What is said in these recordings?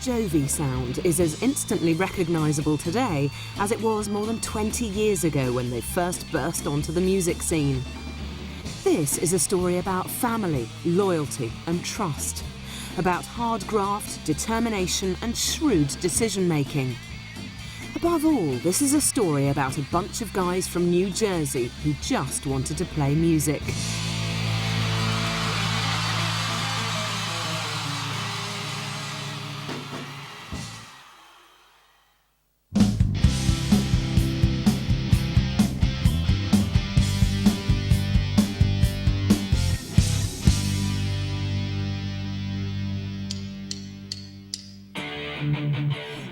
Jovi sound is as instantly recognisable today as it was more than 20 years ago when they first burst onto the music scene. This is a story about family, loyalty and trust, about hard graft, determination and shrewd decision-making. Above all, this is a story about a bunch of guys from New Jersey who just wanted to play music.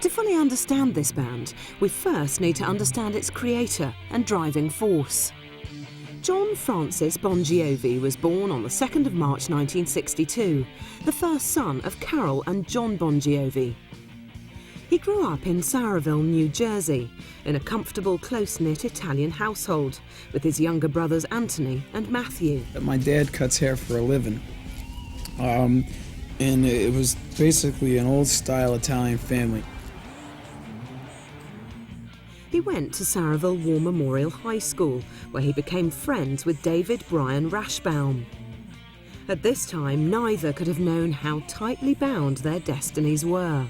To fully understand this band, we first need to understand its creator and driving force. John Francis Bon Jovi was born on the 2nd of March 1962, the first son of Carol and John Bon Jovi. He grew up in Saraville, New Jersey, in a comfortable, close-knit Italian household, with his younger brothers Anthony and Matthew. My dad cuts hair for a living, and it was basically an old-style Italian family. He went to Saraville War Memorial High School, where he became friends with David Brian Rashbaum. At this time, neither could have known how tightly bound their destinies were.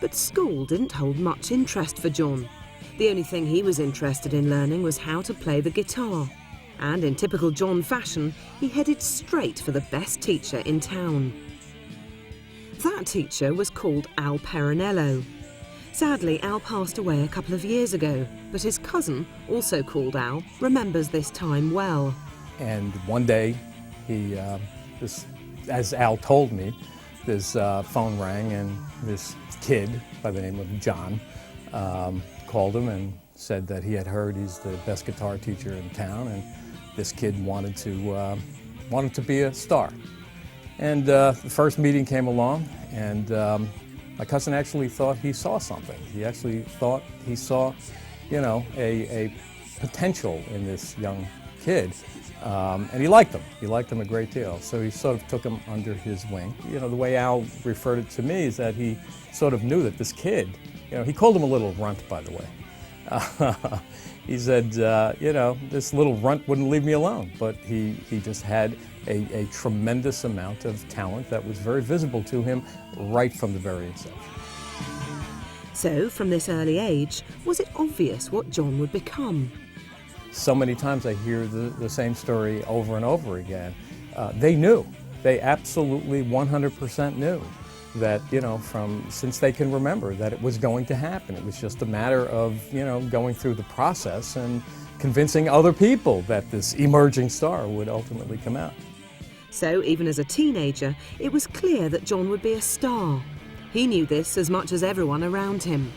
But school didn't hold much interest for John. The only thing he was interested in learning was how to play the guitar. And in typical John fashion, he headed straight for the best teacher in town. That teacher was called Al PARINELLO. Sadly, Al passed away a couple of years ago, but his cousin, also called Al, remembers this time well. And one day, as Al told me, this phone rang and this kid by the name of John called him and said that he had heard he's the best guitar teacher in town, and this kid wanted to be a star. And the first meeting came along, and my cousin actually thought he saw something. He actually thought he saw, a potential in this young kid. And he liked him. He liked him a great deal. So he sort of took him under his wing. The way Al referred it to me is that he sort of knew that this kid, he called him a little runt, by the way. He said, this little runt wouldn't leave me alone. But he just had a tremendous amount of talent that was very visible to him right from the very inception. So, from this early age, was it obvious what John would become? So many times I hear the same story over and over again. They knew. They absolutely 100% knew that, since they can remember, that it was going to happen. It was just a matter of, going through the process and convincing other people that this emerging star would ultimately come out. So, even as a teenager, it was clear that John would be a star. He knew this as much as everyone around him.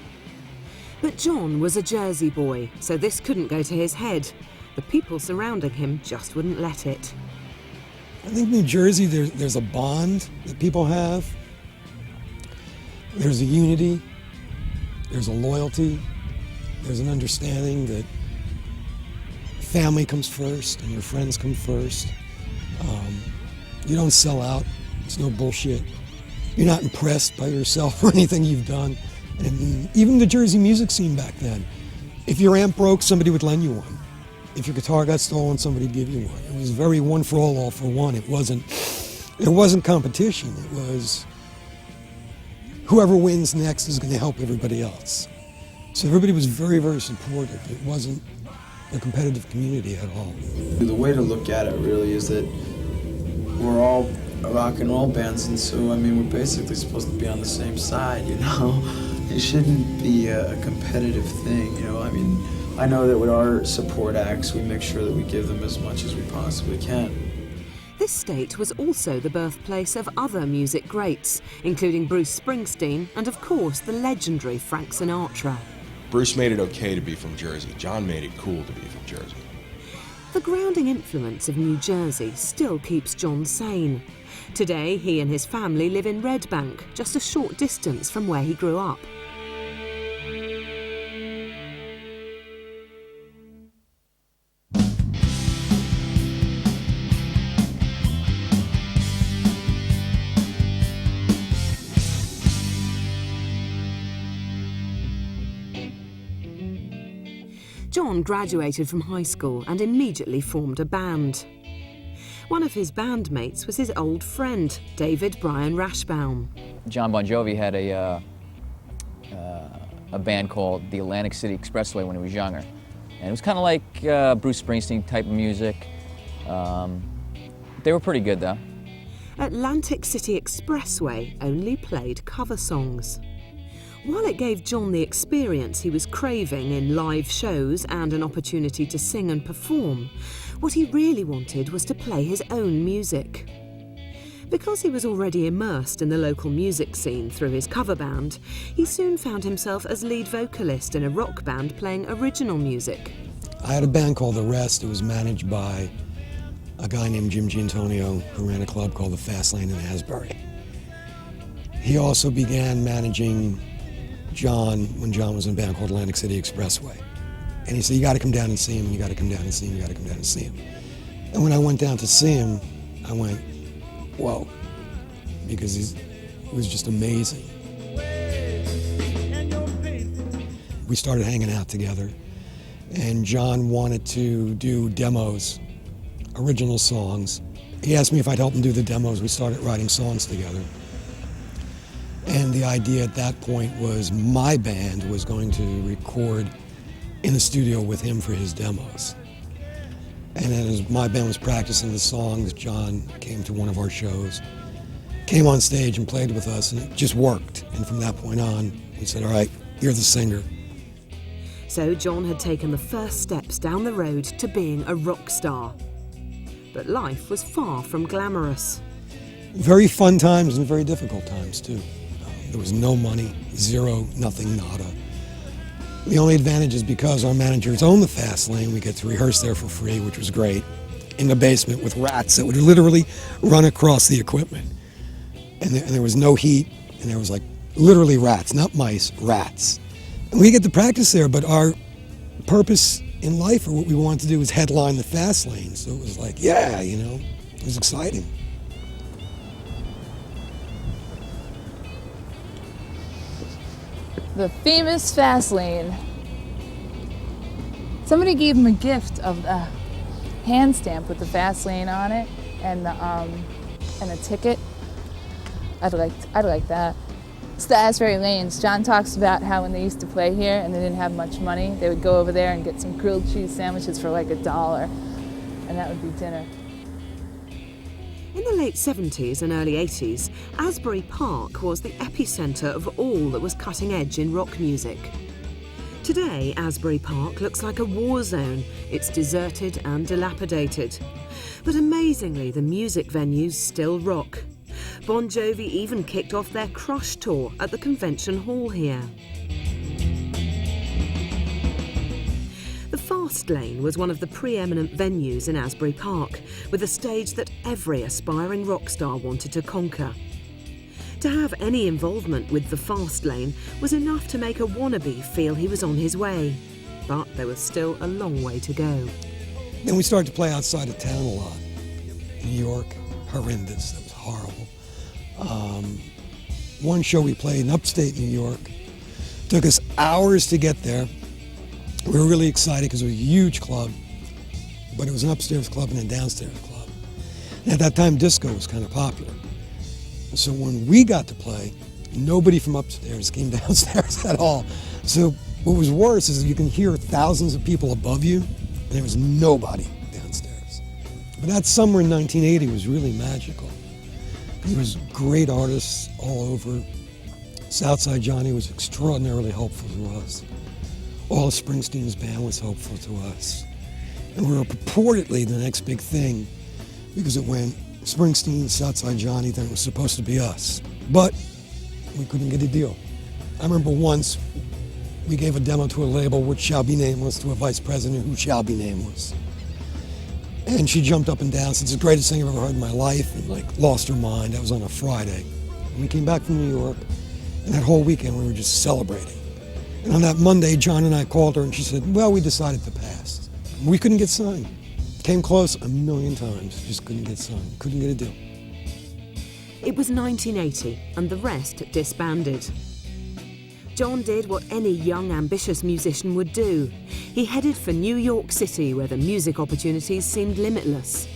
But John was a Jersey boy, so this couldn't go to his head. The people surrounding him just wouldn't let it. I think New Jersey, there's a bond that people have. There's a unity, there's a loyalty, there's an understanding that family comes first and your friends come first. You don't sell out, it's no bullshit. You're not impressed by yourself or anything you've done. And even the Jersey music scene back then, if your amp broke, somebody would lend you one. If your guitar got stolen, somebody'd give you one. It was very one for all for one. It wasn't competition. It was whoever wins next is going to help everybody else. So everybody was very, very supportive. It wasn't a competitive community at all. The way to look at it really is that we're all rock and roll bands, and so, we're basically supposed to be on the same side, It shouldn't be a competitive thing, I know that with our support acts, we make sure that we give them as much as we possibly can. This state was also the birthplace of other music greats, including Bruce Springsteen and, of course, the legendary Frank Sinatra. Bruce made it okay to be from Jersey. John made it cool to be from Jersey. The grounding influence of New Jersey still keeps John sane. Today, he and his family live in Red Bank, just a short distance from where he grew up. John graduated from high school and immediately formed a band. One of his bandmates was his old friend, David Brian Rashbaum. John Bon Jovi had a band called the Atlantic City Expressway when he was younger. And it was kind of like Bruce Springsteen type of music. They were pretty good though. Atlantic City Expressway only played cover songs. While it gave John the experience he was craving in live shows and an opportunity to sing and perform, what he really wanted was to play his own music. Because he was already immersed in the local music scene through his cover band, he soon found himself as lead vocalist in a rock band playing original music. I had a band called The Rest. It was managed by a guy named Jim Giantonio, who ran a club called the Fast Lane in Asbury. He also began managing John when John was in a band called Atlantic City Expressway. And he said, you gotta come down and see him, you gotta come down and see him, you gotta come down and see him. And when I went down to see him, I went, whoa, because it was just amazing. We started hanging out together, and John wanted to do demos, original songs. He asked me if I'd help him do the demos. We started writing songs together. And the idea at that point was my band was going to record in the studio with him for his demos. And then as my band was practicing the songs, John came to one of our shows, came on stage and played with us, and it just worked. And from that point on, he said, all right, you're the singer. So John had taken the first steps down the road to being a rock star. But life was far from glamorous. Very fun times and very difficult times too. There was no money, zero, nothing, nada. The only advantage is because our managers own the Fast Lane, we get to rehearse there for free, which was great, in the basement with rats that would literally run across the equipment. And there was no heat, and there was like literally rats, not mice, rats. And we get to practice there, but our purpose in life, or what we wanted to do, was headline the Fast Lane. So it was like, yeah, you know, it was exciting. The famous Fast Lane. Somebody gave him a gift of the hand stamp with the Fast Lane on it and a ticket. I'd like that. It's the Asbury Lanes. John talks about how when they used to play here and they didn't have much money, they would go over there and get some grilled cheese sandwiches for like $1, and that would be dinner. In the late 70s and early 80s, Asbury Park was the epicentre of all that was cutting edge in rock music. Today, Asbury Park looks like a war zone. It's deserted and dilapidated. But amazingly, the music venues still rock. Bon Jovi even kicked off their Crush tour at the Convention Hall here. The Fast Lane was one of the preeminent venues in Asbury Park, with a stage that every aspiring rock star wanted to conquer. To have any involvement with the Fast Lane was enough to make a wannabe feel he was on his way, but there was still a long way to go. Then we started to play outside of town a lot. New York, horrendous, that was horrible. One show we played in upstate New York, took us hours to get there. We were really excited because it was a huge club, but it was an upstairs club and a downstairs club. And at that time, disco was kind of popular. So when we got to play, nobody from upstairs came downstairs at all. So what was worse is you can hear thousands of people above you, and there was nobody downstairs. But that summer in 1980 was really magical. There was great artists all over. Southside Johnny was extraordinarily helpful to us. All of Springsteen's band was helpful to us. And we were purportedly the next big thing because it went Springsteen, Southside Johnny, then it was supposed to be us. But we couldn't get a deal. I remember once we gave a demo to a label which shall be nameless to a vice president who shall be nameless. And she jumped up and down, said, it's the greatest thing I've ever heard in my life, and like lost her mind. That was on a Friday. And we came back from New York, and that whole weekend we were just celebrating. And on that Monday, John and I called her and she said, well, we decided to pass. We couldn't get signed. Came close a million times, just couldn't get signed, couldn't get a deal. It was 1980 and the rest disbanded. John did what any young, ambitious musician would do. He headed for New York City, where the music opportunities seemed limitless.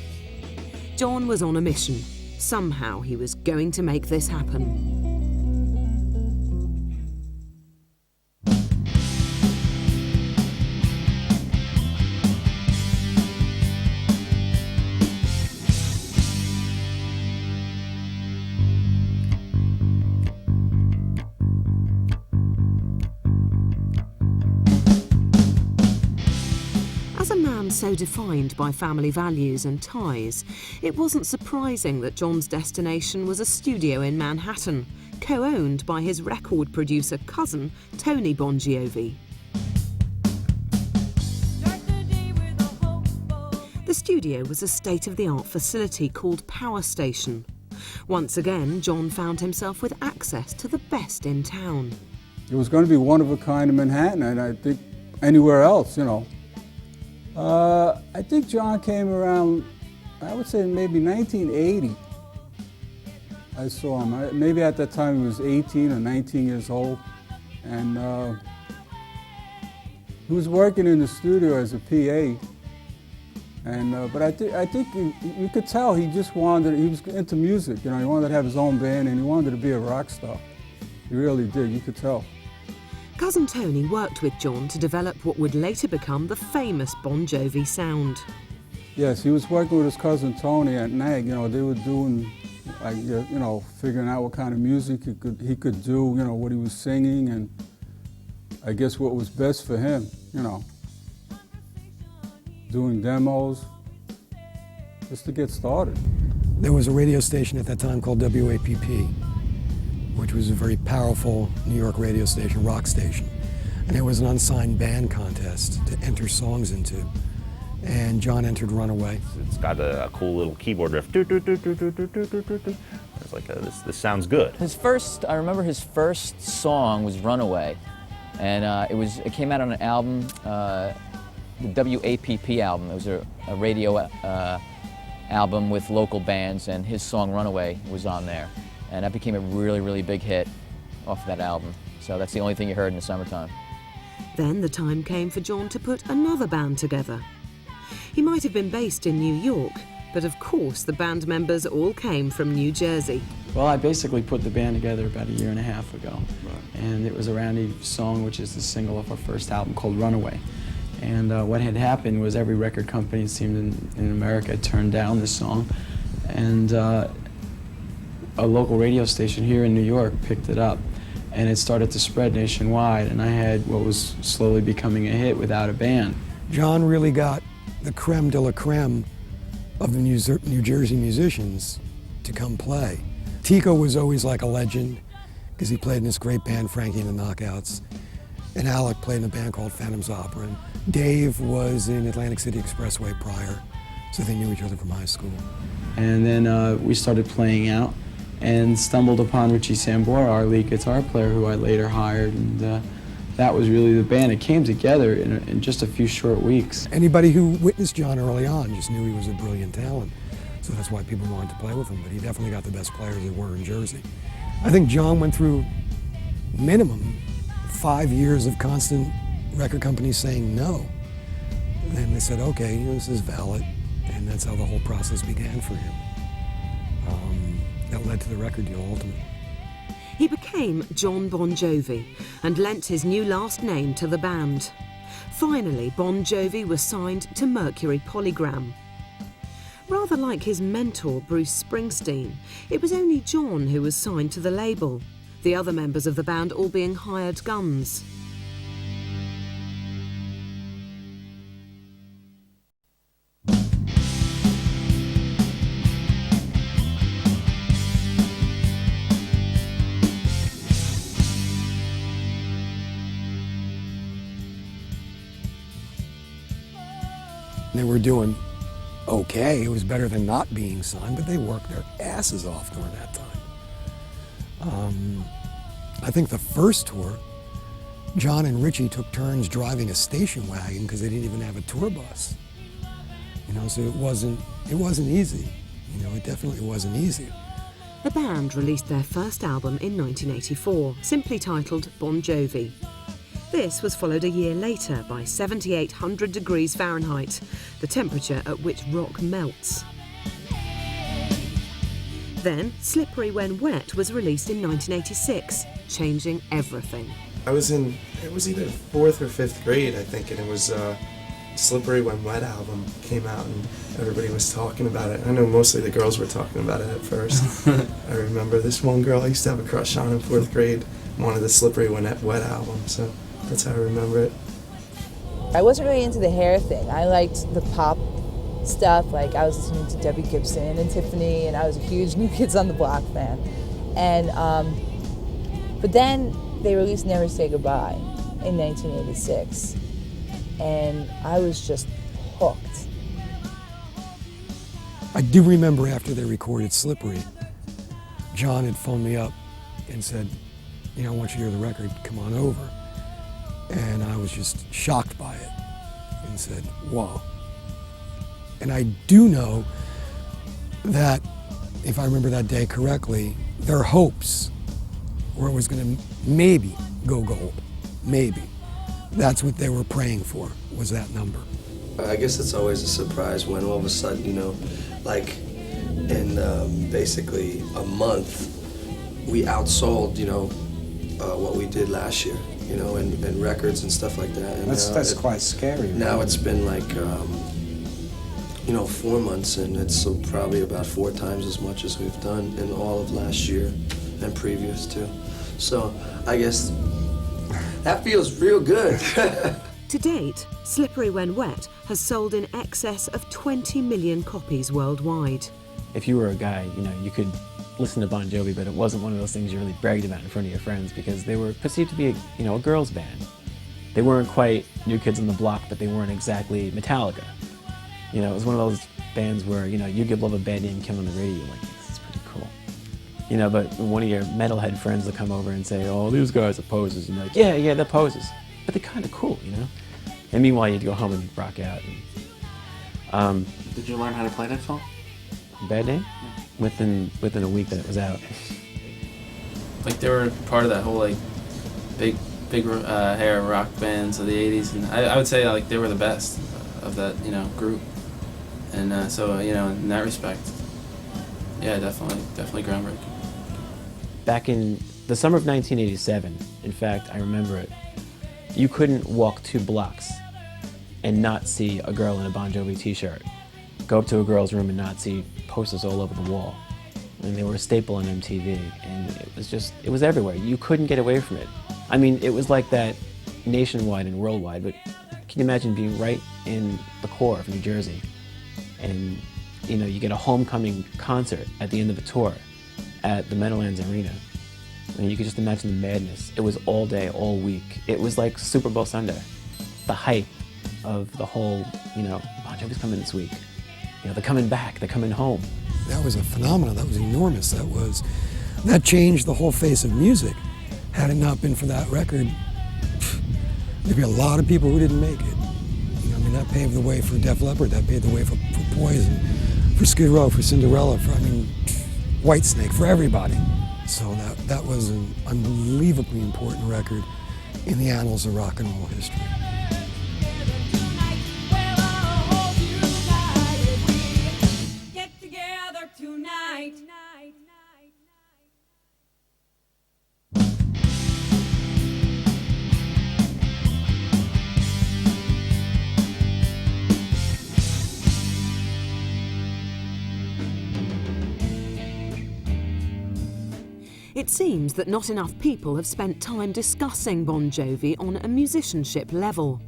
John was on a mission. Somehow he was going to make this happen. So defined by family values and ties, it wasn't surprising that John's destination was a studio in Manhattan, co-owned by his record producer cousin, Tony Bon Jovi. The studio was a state-of-the-art facility called Power Station. Once again, John found himself with access to the best in town. It was going to be one of a kind in Manhattan, and I think anywhere else, you know. I think John came around, I would say maybe 1980. I saw him. Maybe at that time he was 18 or 19 years old. And he was working in the studio as a PA. And, but I think you could tell he just wanted, he was into music, you know, he wanted to have his own band and he wanted to be a rock star. He really did, you could tell. Cousin Tony worked with John to develop what would later become the famous Bon Jovi sound. Yes, he was working with his cousin Tony at NAG. You know, they were doing, like, you know, figuring out what kind of music he could do, you know, what he was singing, and I guess what was best for him, you know. Doing demos, just to get started. There was a radio station at that time called WAPP, which was a very powerful New York radio station, rock station. And it was an unsigned band contest to enter songs into. And John entered Runaway. It's got a cool little keyboard riff. It's like, this sounds good. I remember his first song was Runaway. And it came out on an album, the WAPP album. It was a radio album with local bands, and his song Runaway was on there. And that became a really, really big hit off of that album. So that's the only thing you heard in the summertime. Then the time came for John to put another band together. He might have been based in New York, but of course the band members all came from New Jersey. Well, I basically put the band together about a year and a half ago. Right. And it was around a song which is the single of our first album called Runaway. And what had happened was every record company, it seemed in America, turned down this song. And a local radio station here in New York picked it up, and it started to spread nationwide, and I had what was slowly becoming a hit without a band. John really got the creme de la creme of the New Jersey musicians to come play. Tico was always like a legend, because he played in this great band, Frankie and the Knockouts, and Alec played in a band called Phantom's Opera, and Dave was in Atlantic City Expressway prior, so they knew each other from high school. And then we started playing out, and stumbled upon Richie Sambora, our lead guitar player, who I later hired, and that was really the band. It came together in just a few short weeks. Anybody who witnessed John early on just knew he was a brilliant talent, so that's why people wanted to play with him, but he definitely got the best players there were in Jersey. I think John went through minimum 5 years of constant record companies saying no. And then they said, okay, you know, this is valid, and that's how the whole process began for him. That led to the record deal ultimately. He became John Bon Jovi and lent his new last name to the band. Finally, Bon Jovi was signed to Mercury Polygram. Rather like his mentor, Bruce Springsteen, it was only John who was signed to the label, the other members of the band all being hired guns. They were doing okay. It was better than not being signed, but they worked their asses off during that time. I think the first tour, John and Richie took turns driving a station wagon because they didn't even have a tour bus. You know, so it wasn't easy. You know, it definitely wasn't easy. The band released their first album in 1984, simply titled Bon Jovi. This was followed a year later by 7,800 degrees Fahrenheit, the temperature at which rock melts. Then, Slippery When Wet was released in 1986, changing everything. It was either 4th or 5th grade, I think, and it was Slippery When Wet album came out and everybody was talking about it. I know mostly the girls were talking about it at first. I remember this one girl I used to have a crush on in 4th grade, wanted the Slippery When Wet album, so that's how I remember it. I wasn't really into the hair thing. I liked the pop stuff, like I was listening to Debbie Gibson and Tiffany, and I was a huge New Kids on the Block fan. And but then they released Never Say Goodbye in 1986, and I was just hooked. I do remember after they recorded Slippery, John had phoned me up and said, you know, I want you to hear the record, come on over. And I was just shocked by it and said, whoa. And I do know that, if I remember that day correctly, their hopes were it was going to maybe go gold, maybe. That's what they were praying for, was that number. I guess it's always a surprise when all of a sudden, you know, like in basically a month, we outsold, you know, what we did last year, you know, and records and stuff like that. And That's quite scary. Now right? it's been like, you know, 4 months, and it's probably about 4 times as much as we've done in all of last year and previous too. So I guess that feels real good. To date, Slippery When Wet has sold in excess of 20 million copies worldwide. If you were a guy, you know, you could listen to Bon Jovi, but it wasn't one of those things you really bragged about in front of your friends because they were perceived to be, you know, a girls' band. They weren't quite New Kids on the Block, but they weren't exactly Metallica. You know, it was one of those bands where, you know, you could love a band name come on the radio, like, this is pretty cool. You know, but one of your metalhead friends will come over and say, oh, these guys are posers. And you're like, yeah, they're posers. But they're kind of cool, you know? And meanwhile, you'd go home and rock out. And, Did you learn how to play that song? Bad Name? Yeah. Within a week that it was out. Like, they were part of that whole, like, big hair rock bands of the 80s. And I would say, like, they were the best of that, you know, group. And so, you know, in that respect, yeah, definitely groundbreaking. Back in the summer of 1987, in fact, I remember it, you couldn't walk 2 blocks and not see a girl in a Bon Jovi t-shirt. Go up to a girl's room and not see posters all over the wall. And they were a staple on MTV, and it was everywhere. You couldn't get away from it. I mean, it was like that nationwide and worldwide, but can you imagine being right in the core of New Jersey? And, you know, you get a homecoming concert at the end of a tour at the Meadowlands Arena. And you could just imagine the madness. It was all day, all week. It was like Super Bowl Sunday. The hype of the whole, you know, Bon Jovi's coming this week. You know, they're coming back, they're coming home. That was a phenomenon, that was enormous. That changed the whole face of music. Had it not been for that record, there'd be a lot of people who didn't make it. You know, I mean, that paved the way for Def Leppard, that paved the way for Poison, for Skid Row, for Cinderella, for, I mean, Whitesnake, for everybody. So that was an unbelievably important record in the annals of rock and roll history. It seems that not enough people have spent time discussing Bon Jovi on a musicianship level.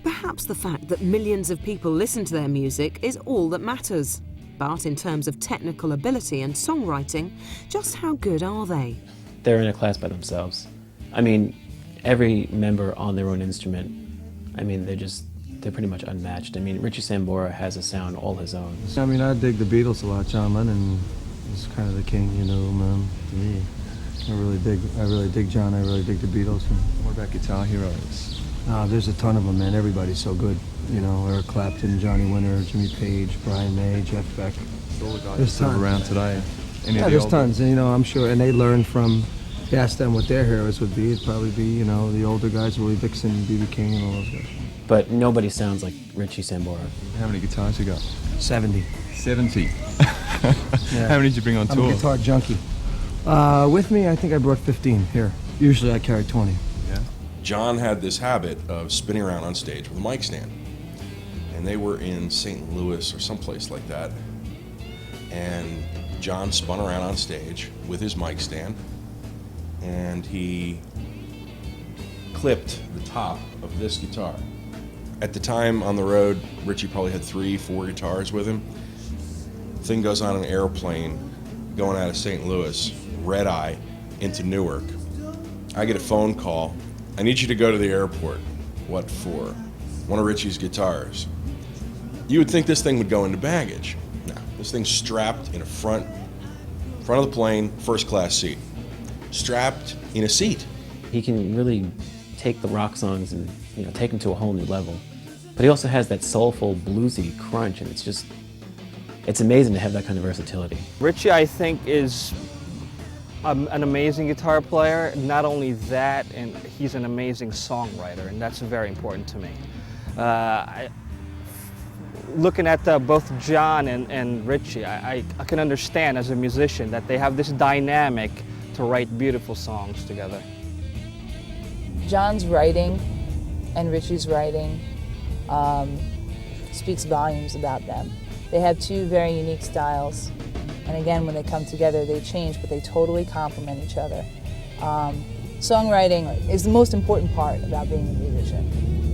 Perhaps the fact that millions of people listen to their music is all that matters. But in terms of technical ability and songwriting, just how good are they? They're in a class by themselves. I mean, every member on their own instrument, I mean, they're pretty much unmatched. I mean, Richie Sambora has a sound all his own. I mean, I dig the Beatles a lot. John Lennon is kind of the king, you know, man, to me. I really dig John, I really dig the Beatles. What about guitar heroes? There's a ton of them, man. Everybody's so good. You know, Eric Clapton, Johnny Winter, Jimmy Page, Brian May, Jeff Beck. All the guys still around today. Any Yeah, of the there's older? tons, and you know, I'm sure, and they learn from, ask them what their heroes would be. It'd probably be, you know, the older guys, Willie Dixon, B.B. King, and all those guys. But nobody sounds like Richie Sambora. How many guitars you got? 70. 70. Yeah. How many did you bring on tour? I'm a guitar junkie. With me, I think I brought 15 here. Usually I carry 20. Yeah. John had this habit of spinning around on stage with a mic stand. And they were in St. Louis or someplace like that. And John spun around on stage with his mic stand, and he clipped the top of this guitar. At the time on the road, Richie probably had 3, 4 guitars with him. Thing goes on an airplane going out of St. Louis, red eye, into Newark. I get a phone call. I need you to go to the airport. What for? One of Richie's guitars. You would think this thing would go into baggage. No, this thing's strapped in a front of the plane, first class seat. Strapped in a seat. He can really take the rock songs and, you know, take them to a whole new level. But he also has that soulful, bluesy crunch, and it's amazing to have that kind of versatility. Richie, I think, is an amazing guitar player. Not only that, and he's an amazing songwriter, and that's very important to me. Looking at both John and Richie, I can understand as a musician that they have this dynamic to write beautiful songs together. John's writing and Richie's writing speaks volumes about them. They have two very unique styles, and again, when they come together, they change, but they totally complement each other. Songwriting is the most important part about being a musician,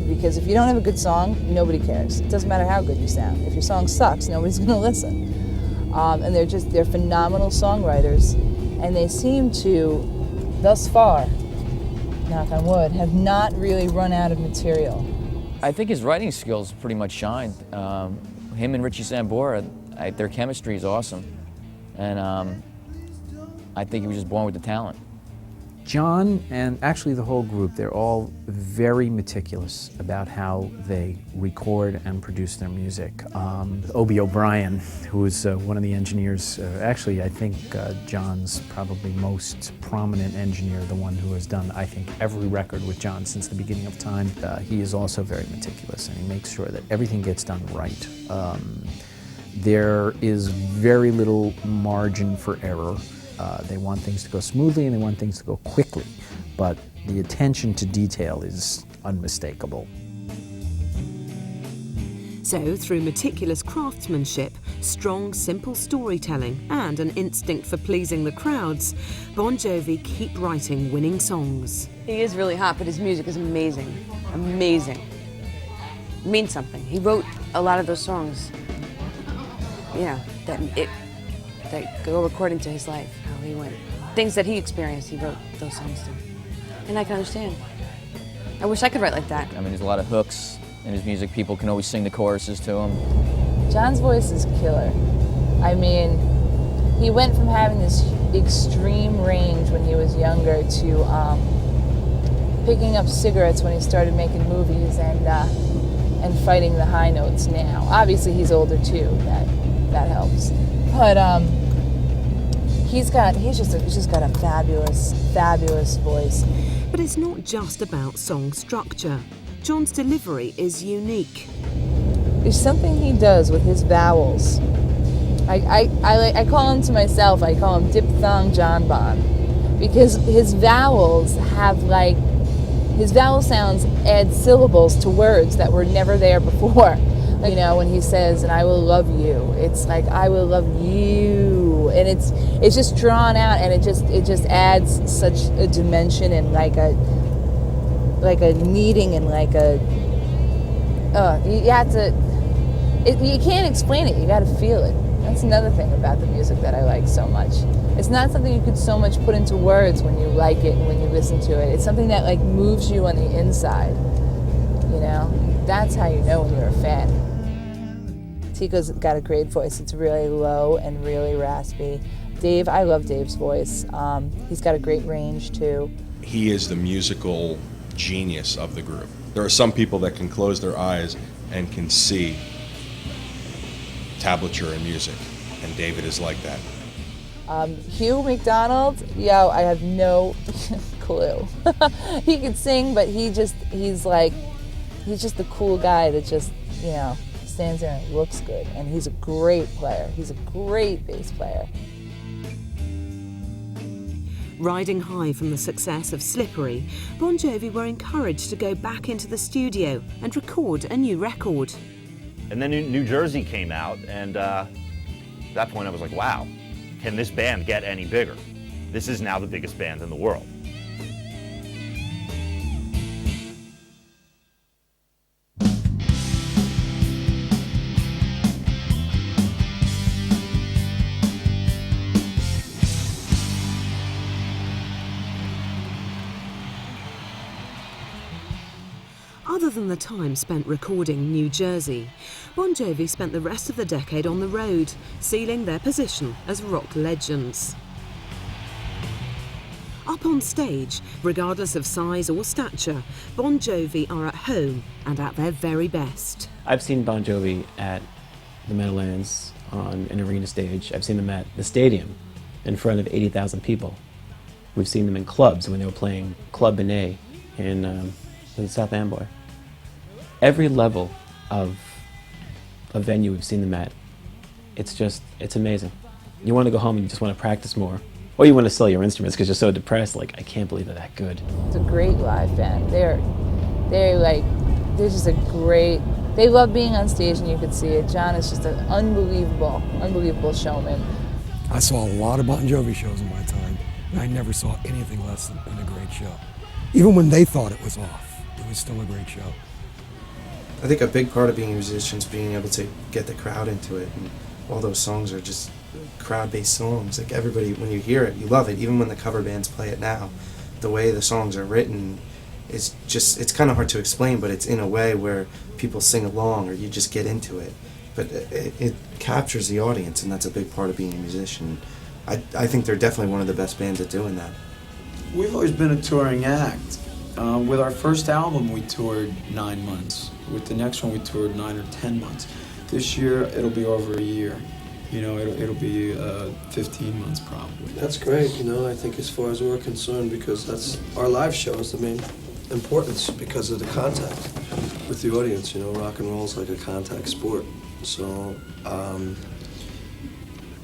because if you don't have a good song, nobody cares. It doesn't matter how good you sound. If your song sucks, nobody's going to listen. And they're phenomenal songwriters, and they seem to, thus far, knock on wood, have not really run out of material. I think his writing skills pretty much shined. Him and Richie Sambora, their chemistry is awesome. And I think he was just born with the talent. John and actually the whole group, they're all very meticulous about how they record and produce their music. Obie O'Brien, who is one of the engineers, actually I think John's probably most prominent engineer, the one who has done, I think, every record with John since the beginning of time. He is also very meticulous, and he makes sure that everything gets done right. There is very little margin for error. They want things to go smoothly and they want things to go quickly, but the attention to detail is unmistakable. So, through meticulous craftsmanship, strong, simple storytelling, and an instinct for pleasing the crowds, Bon Jovi keep writing winning songs. He is really hot, but his music is amazing. Amazing. It means something. He wrote a lot of those songs, you know, that go according to his life, how he went. Things that he experienced, he wrote those songs to. And I can understand. I wish I could write like that. I mean, there's a lot of hooks in his music. People can always sing the choruses to him. John's voice is killer. I mean, he went from having this extreme range when he was younger to picking up cigarettes when he started making movies and fighting the high notes now. Obviously, he's older too. That helps. But he's just got a fabulous voice. But it's not just about song structure. John's delivery is unique. There's something he does with his vowels. I call him to myself, I call him Diphthong John Bon, because his vowels his vowel sounds add syllables to words that were never there before. You know, when he says, and I will love you, it's like, I will love you. And it's just drawn out, and it just adds such a dimension and like a kneading and you can't explain it, you gotta feel it. That's another thing about the music that I like so much. It's not something you could so much put into words when you like it and when you listen to it. It's something that like moves you on the inside, you know? That's how you know when you're a fan. Tico's got a great voice. It's really low and really raspy. Dave, I love Dave's voice. He's got a great range too. He is the musical genius of the group. There are some people that can close their eyes and can see tablature in music, and David is like that. Hugh McDonald, yo, I have no clue. He could sing, but he's just the cool guy that just, you know, stands there and looks good. And he's a great player. He's a great bass player. Riding high from the success of Slippery, Bon Jovi were encouraged to go back into the studio and record a new record. And then New Jersey came out, and at that point I was like, wow, can this band get any bigger? This is now the biggest band in the world. Other than the time spent recording New Jersey, Bon Jovi spent the rest of the decade on the road, sealing their position as rock legends. Up on stage, regardless of size or stature, Bon Jovi are at home and at their very best. I've seen Bon Jovi at the Meadowlands on an arena stage. I've seen them at the stadium in front of 80,000 people. We've seen them in clubs when they were playing Club Benet in South Amboy. Every level of a venue we've seen them at, it's amazing. You want to go home and you just want to practice more. Or you want to sell your instruments because you're so depressed, like, I can't believe they're that good. It's a great live band. They're just a great, they love being on stage and you could see it. John is just an unbelievable showman. I saw a lot of Bon Jovi shows in my time, and I never saw anything less than a great show. Even when they thought it was off, it was still a great show. I think a big part of being a musician is being able to get the crowd into it, and all those songs are just crowd-based songs. Like, everybody, when you hear it, you love it. Even when the cover bands play it now, the way the songs are written is just, it's kind of hard to explain, but it's in a way where people sing along or you just get into it. But it captures the audience, and that's a big part of being a musician. I think they're definitely one of the best bands at doing that. We've always been a touring act. With our first album, we toured 9 months. With the next one, we toured 9 or 10 months. This year, it'll be over a year. You know, it'll be 15 months probably. That's great, you know, I think as far as we're concerned, because that's our live show is the main importance because of the contact with the audience. You know, rock and roll is like a contact sport. So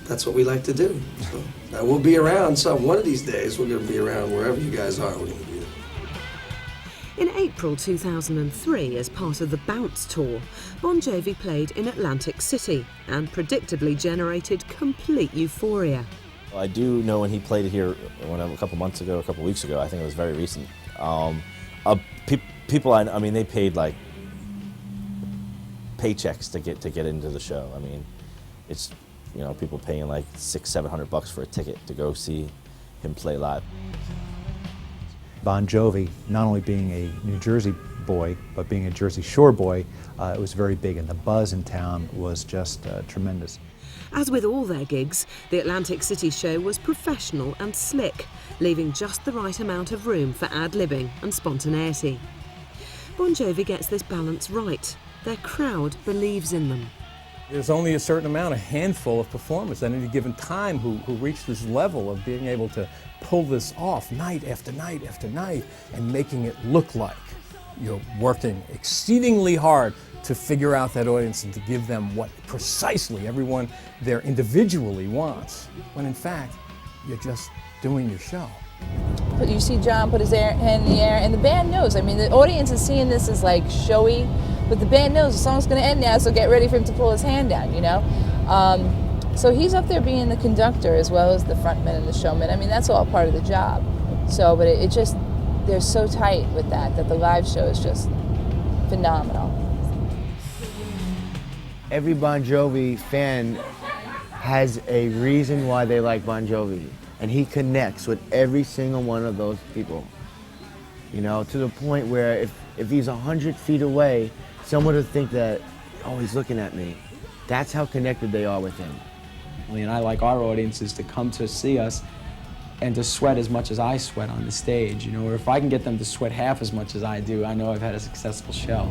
that's what we like to do. So we'll be around one of these days. We're going to be around wherever you guys are. We're going to be there. In April 2003, as part of the Bounce Tour, Bon Jovi played in Atlantic City and predictably generated complete euphoria. I do know when he played here a couple months ago, a couple weeks ago, I think it was very recent. People, I mean, they paid like paychecks to get into the show. I mean, it's, you know, people paying like $600-700 for a ticket to go see him play live. Bon Jovi, not only being a New Jersey boy, but being a Jersey Shore boy, it was very big, and the buzz in town was just tremendous. As with all their gigs, the Atlantic City show was professional and slick, leaving just the right amount of room for ad-libbing and spontaneity. Bon Jovi gets this balance right. Their crowd believes in them. There's only a certain amount, a handful of performers at any given time who reach this level of being able to pull this off night after night after night and making it look like you're working exceedingly hard to figure out that audience and to give them what precisely everyone there individually wants, when in fact, you're just doing your show. But you see John put his hand in the air, and the band knows. I mean, the audience is seeing this as like showy, but the band knows the song's going to end now, so get ready for him to pull his hand down, you know? So he's up there being the conductor as well as the frontman and the showman. I mean, that's all part of the job. So, but it just, they're so tight with that the live show is just phenomenal. Every Bon Jovi fan has a reason why they like Bon Jovi, and he connects with every single one of those people. You know, to the point where if he's 100 feet away, someone would think that, oh, he's looking at me. That's how connected they are with him. And I like our audiences to come to see us and to sweat as much as I sweat on the stage, you know, or if I can get them to sweat half as much as I do, I know I've had a successful show.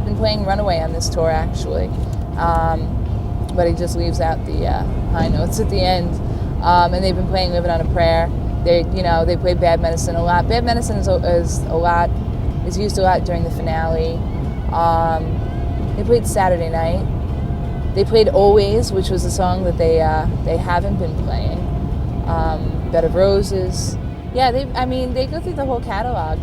Been playing Runaway on this tour, actually. but he just leaves out the high notes at the end. And they've been playing "Living on a Prayer." They play "Bad Medicine" a lot. "Bad Medicine" is used a lot during the finale. They played "Saturday Night." They played "Always," which was a song that they haven't been playing. "Bed of Roses." Yeah, they go through the whole catalog.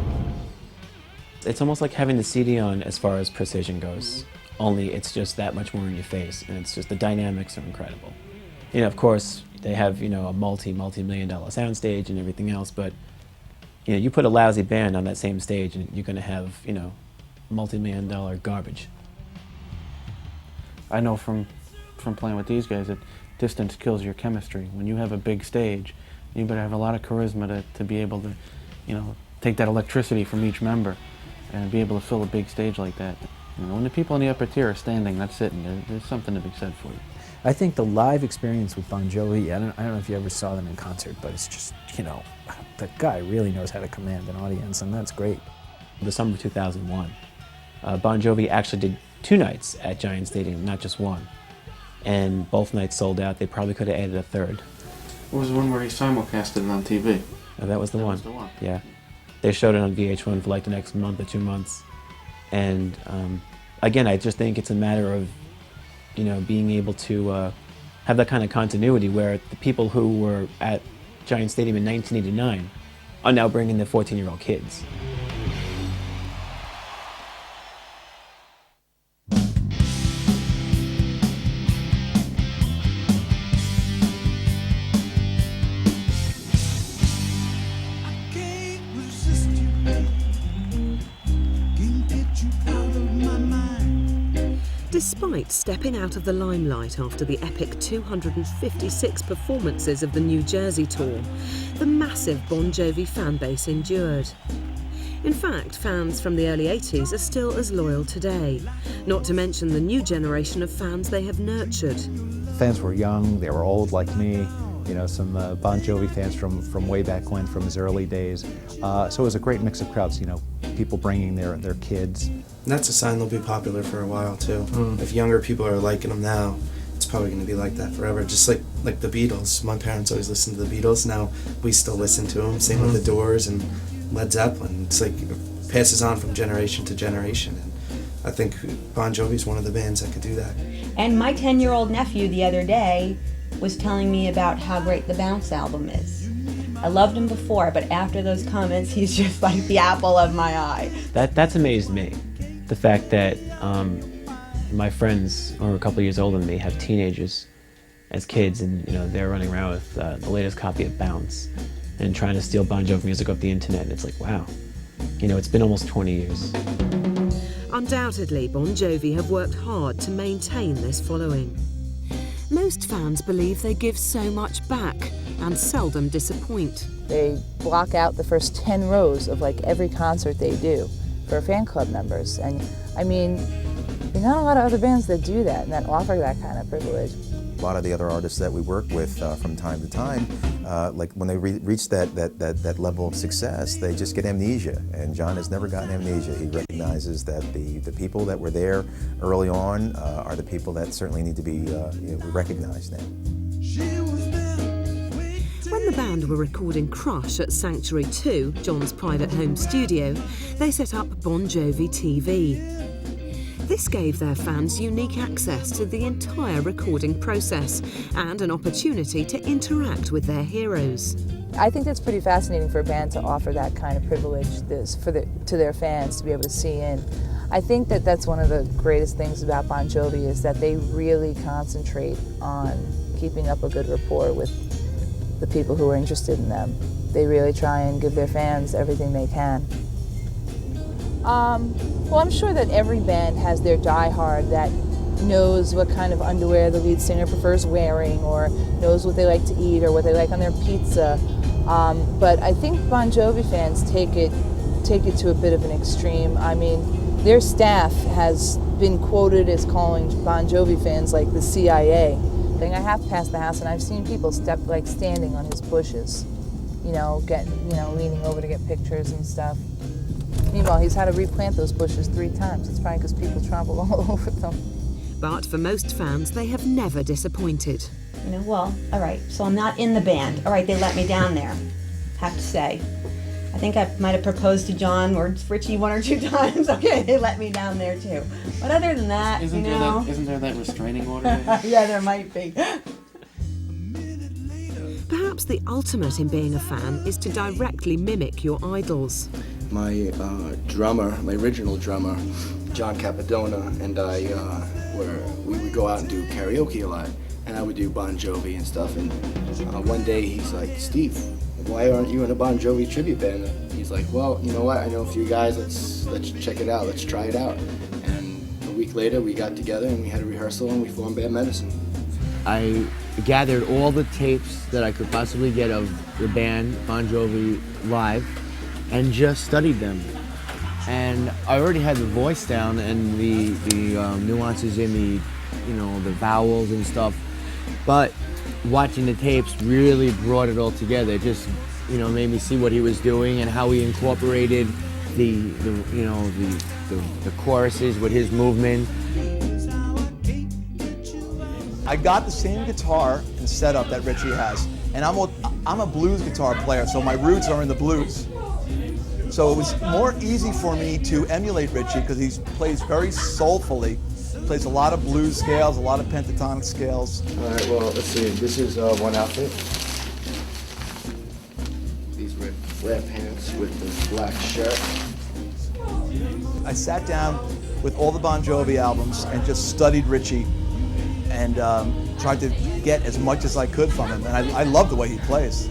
It's almost like having the CD on as far as precision goes, only it's just that much more in your face, and it's just the dynamics are incredible. You know, of course, they have, you know, a multi-million-dollar soundstage and everything else, but, you know, you put a lousy band on that same stage and you're going to have, you know, multi-million-dollar garbage. I know from playing with these guys that distance kills your chemistry. When you have a big stage, you better have a lot of charisma to be able to, you know, take that electricity from each member and be able to fill a big stage like that. You know, when the people in the upper tier are standing, not sitting, there's something to be said for you. I think the live experience with Bon Jovi, I don't know if you ever saw them in concert, but it's just, you know, the guy really knows how to command an audience, and that's great. The summer of 2001, Bon Jovi actually did 2 nights at Giant Stadium, not just 1. And both nights sold out. They probably could have added a 3rd. What was the one where he simulcasted it on TV? That was the one. Was the one. Yeah. They showed it on VH1 for like the next month or 2 months. And again, I just think it's a matter of, you know, being able to have that kind of continuity where the people who were at Giant Stadium in 1989 are now bringing their 14-year-old kids. Despite stepping out of the limelight after the epic 256 performances of the New Jersey tour, the massive Bon Jovi fan base endured. In fact, fans from the early 80s are still as loyal today, not to mention the new generation of fans they have nurtured. Fans were young, they were old like me, you know, some Bon Jovi fans from way back when, from his early days. So it was a great mix of crowds, you know, people bringing their kids. And that's a sign they'll be popular for a while too. If younger people are liking them now, it's probably going to be like that forever. Just like the Beatles. My parents always listened to the Beatles. Now we still listen to them. Same with the Doors and Led Zeppelin. It's like it passes on from generation to generation. And I think Bon Jovi is one of the bands that could do that. And my 10-year-old nephew the other day was telling me about how great the Bounce album is. I loved him before, but after those comments, he's just like the apple of my eye. That's amazed me. The fact that my friends, who are a couple of years older than me, have teenagers as kids, and you know they're running around with the latest copy of Bounce and trying to steal Bon Jovi music off the internet. And it's like, wow, you know, it's been almost 20 years. Undoubtedly, Bon Jovi have worked hard to maintain this following. Most fans believe they give so much back and seldom disappoint. They block out the first 10 rows of like every concert they do for fan club members. And I mean, there's not a lot of other bands that do that and that offer that kind of privilege. A lot of the other artists that we work with from time to time, like when they reach that level of success, they just get amnesia. And John has never gotten amnesia. He recognizes that the people that were there early on are the people that certainly need to be recognized now. When the band were recording Crush at Sanctuary 2, John's private home studio, they set up Bon Jovi TV. This gave their fans unique access to the entire recording process and an opportunity to interact with their heroes. I think that's pretty fascinating for a band to offer that kind of privilege to their fans to be able to see in. I think that that's one of the greatest things about Bon Jovi is that they really concentrate on keeping up a good rapport with the people who are interested in them. They really try and give their fans everything they can. Well, I'm sure that every band has their diehard that knows what kind of underwear the lead singer prefers wearing or knows what they like to eat or what they like on their pizza. But I think Bon Jovi fans take it to a bit of an extreme. I mean, their staff has been quoted as calling Bon Jovi fans like the CIA. I have passed the house and I've seen people standing on his bushes, leaning over to get pictures and stuff. Meanwhile, he's had to replant those bushes 3 times. It's probably because people trample all over them. But for most fans, they have never disappointed. You know, well, all right, so I'm not in the band. All right, they let me down there, have to say. I think I might have proposed to John or Richie 1 or 2 times. Okay, they let me down there too. But other than that, Isn't there that restraining order? Yeah, there might be. Perhaps the ultimate in being a fan is to directly mimic your idols. My drummer, my original drummer, John Capadona, and I, we would go out and do karaoke a lot. And I would do Bon Jovi and stuff. And one day he's like, Steve, why aren't you in a Bon Jovi tribute band? He's like, well, you know what? I know a few guys. Let's check it out. Let's try it out. And a week later, we got together and we had a rehearsal and we formed Bad Medicine. I gathered all the tapes that I could possibly get of the band Bon Jovi live and just studied them. And I already had the voice down and the nuances in the, you know, the vowels and stuff. But watching the tapes really brought it all together. It just, you know, made me see what he was doing and how he incorporated the choruses with his movement. I got the same guitar and setup that Richie has, and I'm a blues guitar player, so my roots are in the blues. So it was more easy for me to emulate Richie because he plays very soulfully. Plays a lot of blues scales, a lot of pentatonic scales. All right, well, let's see. This is one outfit. These red flat pants with the black shirt. I sat down with all the Bon Jovi albums and just studied Richie and tried to get as much as I could from him. And I love the way he plays.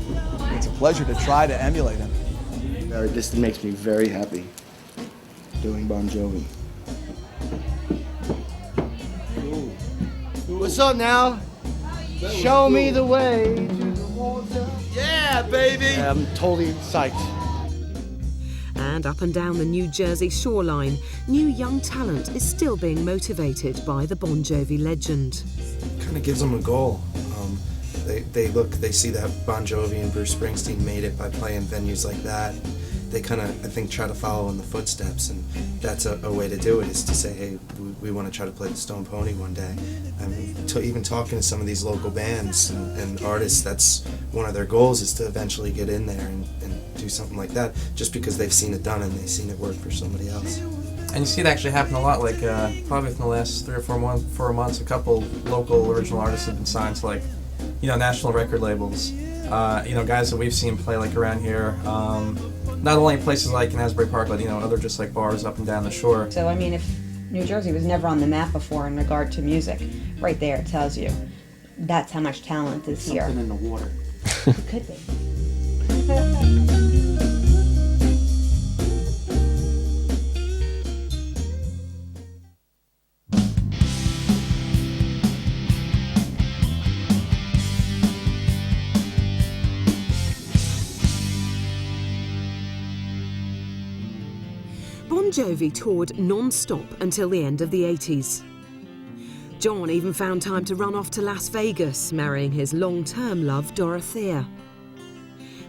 It's a pleasure to try to emulate him. This makes me very happy, doing Bon Jovi. What's up now? Show me the way to the water. Yeah, baby! Yeah, I'm totally psyched. And up and down the New Jersey shoreline, new young talent is still being motivated by the Bon Jovi legend. Kind of gives them a goal. They see that Bon Jovi and Bruce Springsteen made it by playing venues like that. They kind of, I think, try to follow in the footsteps, and that's a way to do it, is to say, hey, we want to try to play the Stone Pony one day. I mean, even talking to some of these local bands and artists, that's one of their goals, is to eventually get in there and do something like that, just because they've seen it done and they've seen it work for somebody else. And you see it actually happen a lot, like probably within the last 3 or 4 months, a couple local original artists have been signed to, like, you know, national record labels. You know, guys that we've seen play, like, around here, not only in places like in Asbury Park, but, you know, other just like bars up and down the shore. So, I mean, if New Jersey was never on the map before in regard to music, right there it tells you that's how much talent is here. Something in the water. It could be. Bon Jovi toured non-stop until the end of the 80s. John even found time to run off to Las Vegas, marrying his long-term love, Dorothea.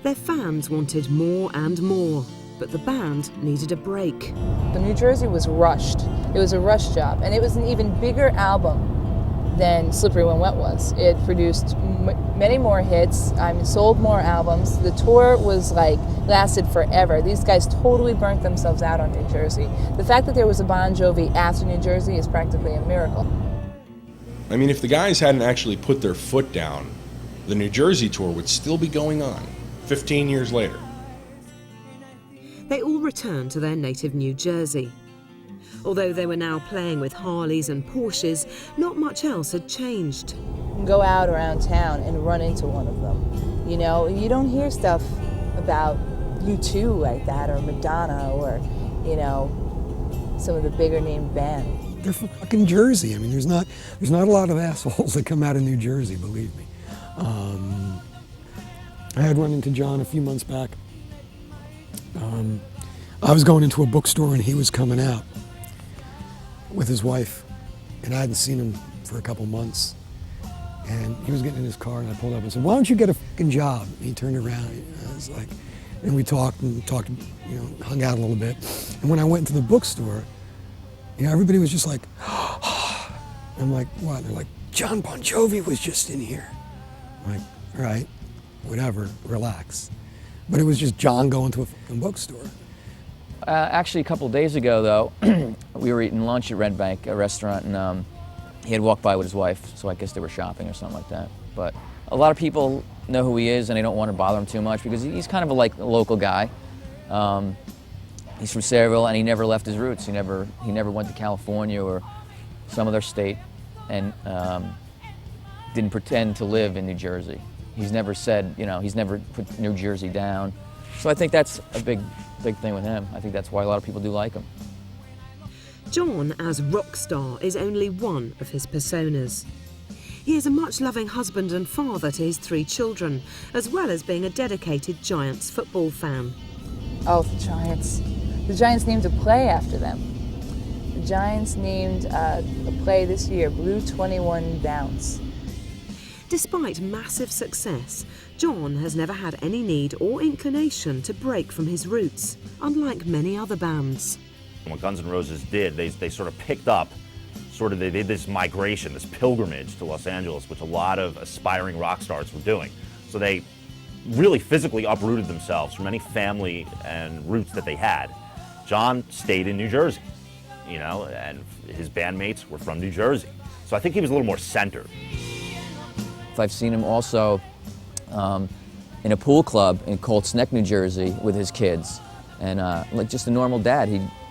Their fans wanted more and more, but the band needed a break. The New Jersey was rushed. It was a rush job, and it was an even bigger album than Slippery When Wet was. It produced many more hits, sold more albums. The tour was lasted forever. These guys totally burnt themselves out on New Jersey. The fact that there was a Bon Jovi after New Jersey is practically a miracle. I mean, if the guys hadn't actually put their foot down, the New Jersey tour would still be going on 15 years later. They all returned to their native New Jersey. Although they were now playing with Harleys and Porsches, not much else had changed. Go out around town and run into one of them. You know, you don't hear stuff about U2 like that, or Madonna, or, you know, some of the bigger named bands. They're from fucking Jersey. I mean, there's not a lot of assholes that come out of New Jersey, believe me. I had run into John a few months back. I was going into a bookstore and he was coming out with his wife, and I hadn't seen him for a couple months. And he was getting in his car, and I pulled up and said, "Why don't you get a fucking job?" And he turned around, and I was like, and we talked, you know, hung out a little bit. And when I went into the bookstore, you know, everybody was just like, I'm like, what? And they're like, John Bon Jovi was just in here. I'm like, all right, whatever, relax. But it was just John going to a fucking bookstore. Actually, a couple of days ago, though, we were eating lunch at Red Bank, a restaurant, and he had walked by with his wife, so I guess they were shopping or something like that. But a lot of people know who he is, and they don't want to bother him too much because he's kind of a local guy. He's from Sayreville, and he never left his roots. He never went to California or some other state, and didn't pretend to live in New Jersey. He's never said, he's never put New Jersey down. So I think that's a big thing with him. I think that's why a lot of people do like him. John, as rock star, is only one of his personas. He is a much-loving husband and father to his 3 children, as well as being a dedicated Giants football fan. Oh, the Giants. The Giants named a play after them. The Giants named a play this year, Blue 21 Downs. Despite massive success, John has never had any need or inclination to break from his roots, unlike many other bands. What Guns N' Roses did, they sort of picked up, they did this migration, this pilgrimage to Los Angeles, which a lot of aspiring rock stars were doing. So they really physically uprooted themselves from any family and roots that they had. John stayed in New Jersey, and his bandmates were from New Jersey. So I think he was a little more centered. I've seen him also in a pool club in Colts Neck, New Jersey with his kids. And like just a normal dad,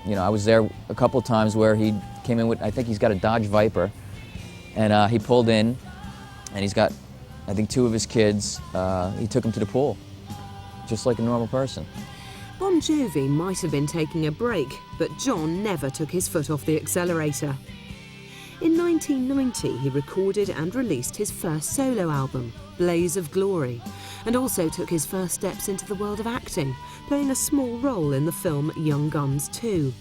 I was there a couple of times where he came in with, I think he's got a Dodge Viper, and he pulled in, and he's got, I think, 2 of his kids. He took them to the pool, just like a normal person. Bon Jovi might have been taking a break, but John never took his foot off the accelerator. In 1990, he recorded and released his first solo album, Blaze of Glory, and also took his first steps into the world of acting, playing a small role in the film Young Guns 2.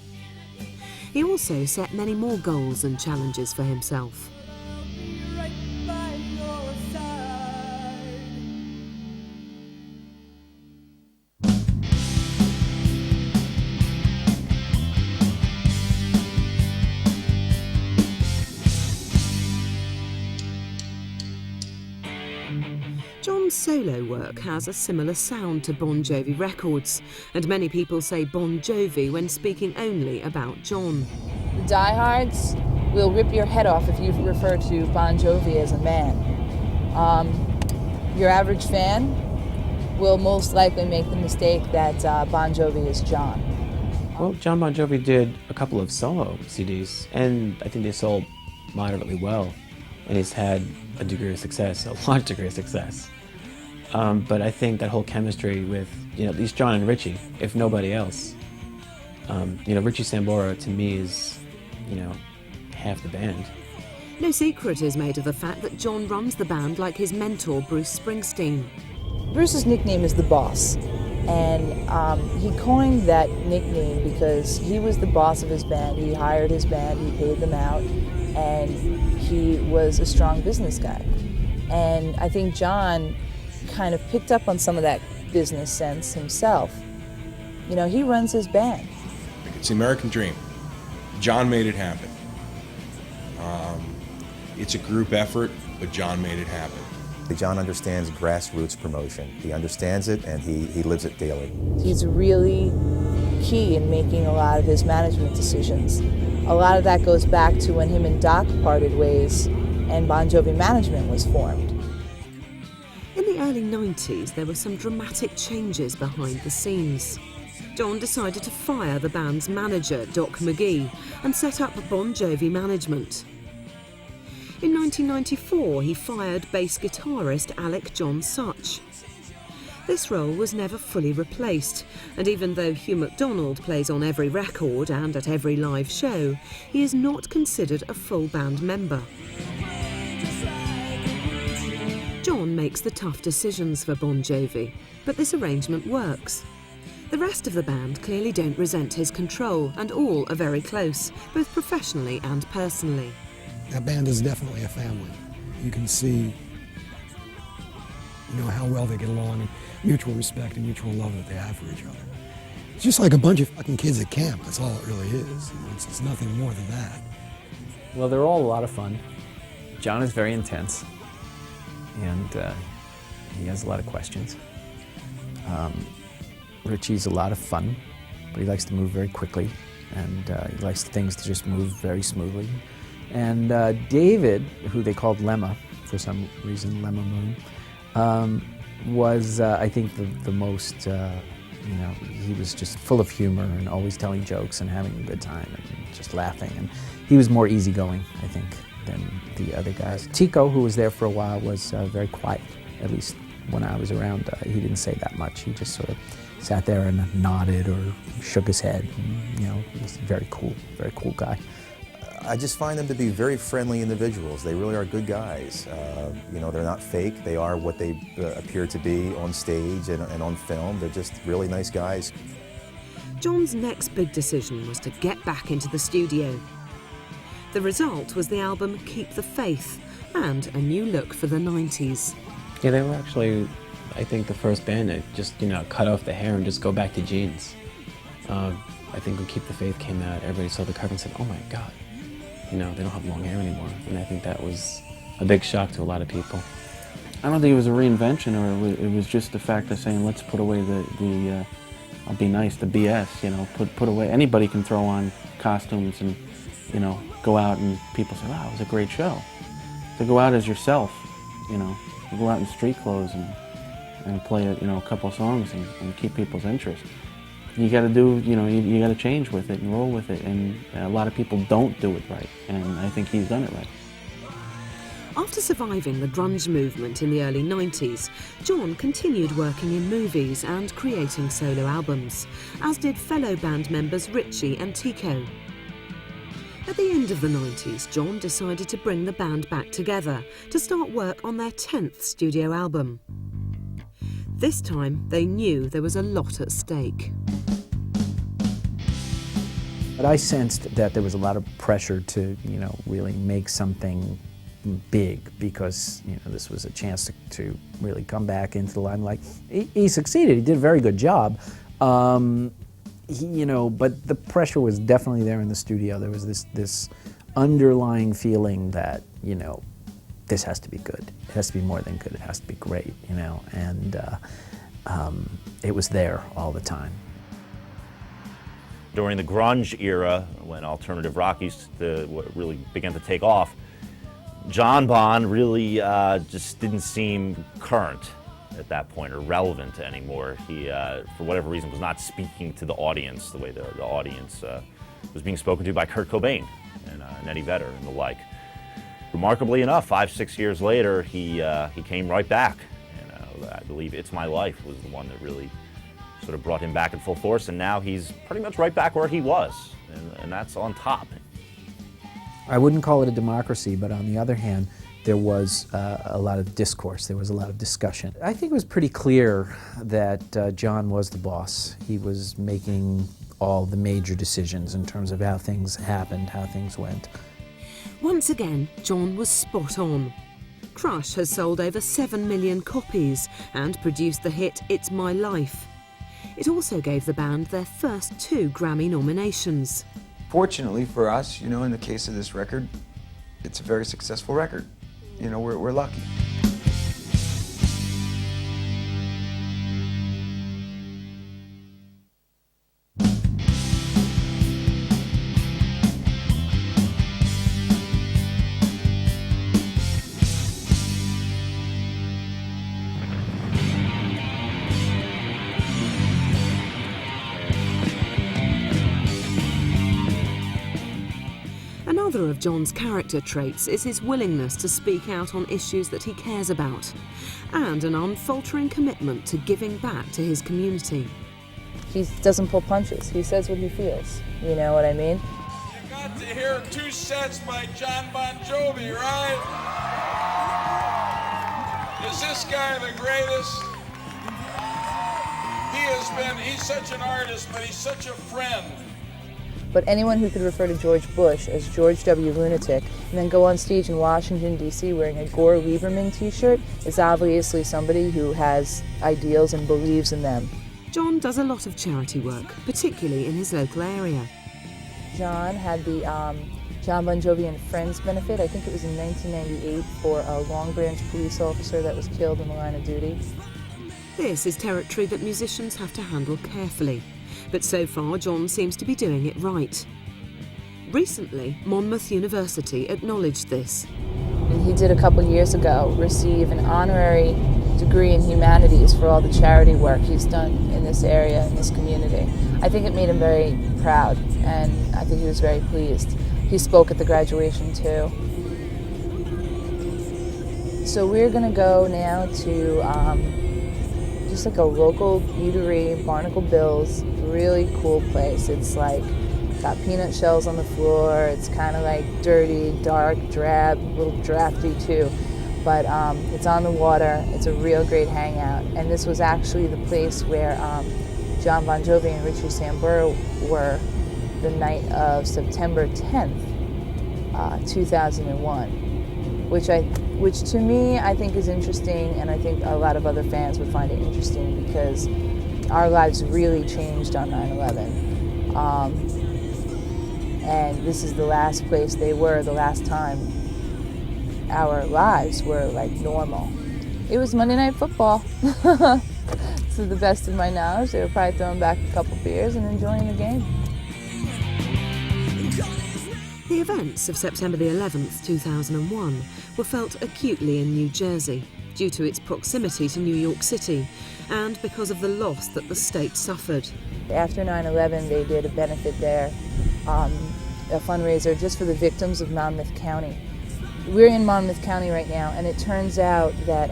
He also set many more goals and challenges for himself. John's solo work has a similar sound to Bon Jovi records, and many people say Bon Jovi when speaking only about John. The diehards will rip your head off if you refer to Bon Jovi as a man. Your average fan will most likely make the mistake that Bon Jovi is John. Well, John Bon Jovi did a couple of solo CDs, and I think they sold moderately well. And he's had a degree of success, a large degree of success. But I think that whole chemistry with, at least John and Richie, if nobody else. Richie Sambora to me is, half the band. No secret is made of the fact that John runs the band like his mentor, Bruce Springsteen. Bruce's nickname is The Boss, and he coined that nickname because he was the boss of his band. He hired his band, he paid them out, and he was a strong business guy. And I think John kind of picked up on some of that business sense himself. He runs his band. It's the American dream. John made it happen. It's a group effort, but John made it happen. John understands grassroots promotion. He understands it, and he lives it daily. He's really key in making a lot of his management decisions. A lot of that goes back to when him and Doc parted ways and Bon Jovi management was formed. In the early 90s, there were some dramatic changes behind the scenes. John decided to fire the band's manager, Doc McGee, and set up Bon Jovi management. In 1994, he fired bass guitarist Alec John Such. This role was never fully replaced, and even though Hugh MacDonald plays on every record and at every live show, he is not considered a full band member. John makes the tough decisions for Bon Jovi, but this arrangement works. The rest of the band clearly don't resent his control, and all are very close, both professionally and personally. That band is definitely a family. You can see, how well they get along, and mutual respect and mutual love that they have for each other. It's just like a bunch of fucking kids at camp. That's all it really is. It's nothing more than that. Well, they're all a lot of fun. John is very intense, and he has a lot of questions. Richie's a lot of fun, but he likes to move very quickly, and he likes things to just move very smoothly. And David, who they called Lemma, for some reason, Lemma Moon, was, I think, the most, you know, he was just full of humor and always telling jokes and having a good time and just laughing. And he was more easygoing, I think, than the other guys. Tico, who was there for a while, was very quiet, at least when I was around. He didn't say that much. He just sort of sat there and nodded or shook his head. And, you know, he was a very cool guy. I just find them to be very friendly individuals. They really are good guys. You know, they're not fake. They are what they appear to be on stage and on film. They're just really nice guys. John's next big decision was to get back into the studio. The result was the album Keep the Faith and a new look for the 90s. Yeah, they were actually, I think, the first band to just, you know, cut off the hair and just go back to jeans. I think when Keep the Faith came out, everybody saw the cover and said, oh my God, you know, they don't have long hair anymore. And I think that was a big shock to a lot of people. I don't think it was a reinvention, or it was just the fact of saying, let's put away the I'll be nice, the BS, you know, put away. Anybody can throw on costumes and, you know, go out and people say, wow, it was a great show. To go out as yourself, you know, go out in street clothes and play, you know, a couple of songs and keep people's interest. You got to do, you know, you got to change with it and roll with it, and a lot of people don't do it right, and I think he's done it right. After surviving the grunge movement in the early 90s, John continued working in movies and creating solo albums, as did fellow band members Richie and Tico. At the end of the 90s, John decided to bring the band back together to start work on their 10th studio album. This time, they knew there was a lot at stake. But I sensed that there was a lot of pressure to, you know, really make something big, because, you know, this was a chance to really come back into the limelight. He succeeded. He did a very good job. You know, but the pressure was definitely there in the studio. There was this underlying feeling that, you know, this has to be good. It has to be more than good. It has to be great, you know, and it was there all the time. During the grunge era, when alternative rock really began to take off, John Bon really just didn't seem current at that point, or relevant anymore. He, for whatever reason, was not speaking to the audience the way the audience was being spoken to by Kurt Cobain and Eddie Vedder and the like. Remarkably enough, 5-6 years later, he came right back. And I believe It's My Life was the one that really sort of brought him back in full force, and now he's pretty much right back where he was, and that's on top. I wouldn't call it a democracy, but on the other hand, there was a lot of discourse, there was a lot of discussion. I think it was pretty clear that John was the boss. He was making all the major decisions in terms of how things happened, how things went. Once again, John was spot on. Crush has sold over 7 million copies and produced the hit It's My Life. It also gave the band their first 2 Grammy nominations. Fortunately for us, you know, in the case of this record, it's a very successful record. You know, we're lucky. Another of John's character traits is his willingness to speak out on issues that he cares about, and an unfaltering commitment to giving back to his community. He doesn't pull punches. He says what he feels. You know what I mean? You got to hear 2 sets by John Bon Jovi, right? Is this guy the greatest? He's such an artist, but he's such a friend. But anyone who could refer to George Bush as George W. Lunatic and then go on stage in Washington, D.C. wearing a Gore Lieberman t-shirt is obviously somebody who has ideals and believes in them. John does a lot of charity work, particularly in his local area. John had the John Bon Jovi and Friends benefit. I think it was in 1998 for a Long Branch police officer that was killed in the line of duty. This is territory that musicians have to handle carefully, but so far John seems to be doing it right. Recently, Monmouth University acknowledged this. And he did a couple years ago receive an honorary degree in humanities for all the charity work he's done in this area, in this community. I think it made him very proud, and I think he was very pleased. He spoke at the graduation too. So we're gonna go now to just like a local eatery, Barnacle Bill's, really cool place. It's like got peanut shells on the floor. It's kind of like dirty, dark, drab, a little drafty too. But it's on the water. It's a real great hangout. And this was actually the place where John Bon Jovi and Richie Sambora were the night of September 10th, 2001, which to me I think is interesting, and I think a lot of other fans would find it interesting because our lives really changed on 9/11. And this is the last place they were, the last time our lives were like normal. It was Monday Night Football. To the best of my knowledge, they were probably throwing back a couple beers and enjoying the game. The events of September the 11th, 2001 were felt acutely in New Jersey due to its proximity to New York City and because of the loss that the state suffered. After 9/11, they did a benefit there, a fundraiser just for the victims of Monmouth County. We're in Monmouth County right now, and it turns out that